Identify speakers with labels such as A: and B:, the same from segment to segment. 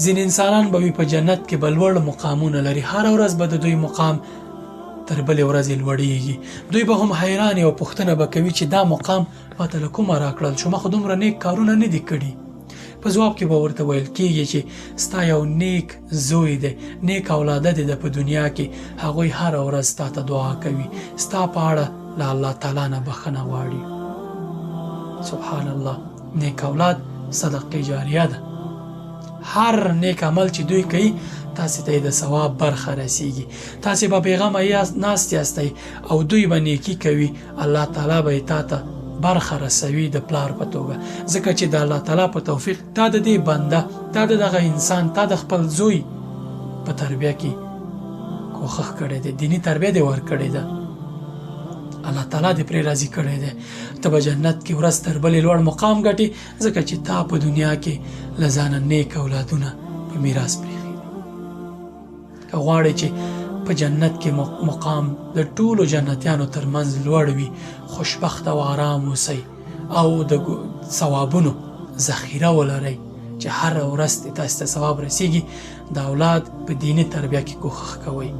A: ځینې انسانان به وي په جنت کې به لوړ مقامونه لري، هره ورځ به د دوی مقام تر بلې ورځې لوړیږي. دوی به هم حیران او پوښتنه به کوي چې دا مقام ماته له کومه راکړل شو، ما خو دومره نیک کارونه نه دي کړي. په ځواب کې به ورته ویل کېږي چې ستا یو نیک زوی دی، نیک اولاده دی په دنیا کې، هغوی هره ورځ ستا ته دعا کوي، ستا په اړه له الله تعالی نه بخښنه غواړي. سبحان الله، نیک اولاد صدقه جاریه ده. هر نیک عمل چې دوی کوي تاسې ته د ثواب برخه رسیږي. تاسې به بېغمه ناست یاستئ او دوی به نیکي کوي، الله تعالی به یې تا ته برخه رسوي د پلار په توګه، ځکه چې د الله تعالی په توفیق تا د دې بنده، تا د دغه انسان، تا د خپل زوی په تربیه کې کوښښ کړی دی، دیني تربیه دې ورکړې ده، الله تعالی دې پرې راضي کړی دی. ته به جنت کې ورځ تر بلې لوړ مقام ګټې، ځکه چې تا په دنیا کې له ځانه نیک اولادونه په میراث پرېښي دي. که غواړې چې په جنت کې مقام د ټولو جنتیانو ترمنځ لوړ وي، خوشبخته او آرام اوسئ او د ثوابونو ذخیره ولرئ چې هره ورځ تاسو ته ثواب رسیږي. د اولاد په دیني تربیه کې کوښښ کوئ،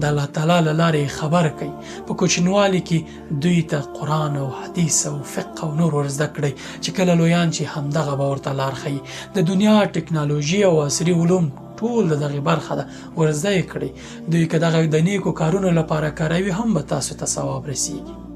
A: د الله تعالی له لارې خبر کوي. په کوچنیوالي کې دوی ته قرآن او حدیث او فقه او نور ور زده کړئ چې کله لویان چې همدغه به ورته لار ښیي. د دنیا ټکنالوژي او عصري علوم ټول د دغې برخه ده، ور زده یې کړئ. دوی که دغه د نیکو کارونو لپاره کاروي هم به تاسو ته ثواب رسیږي.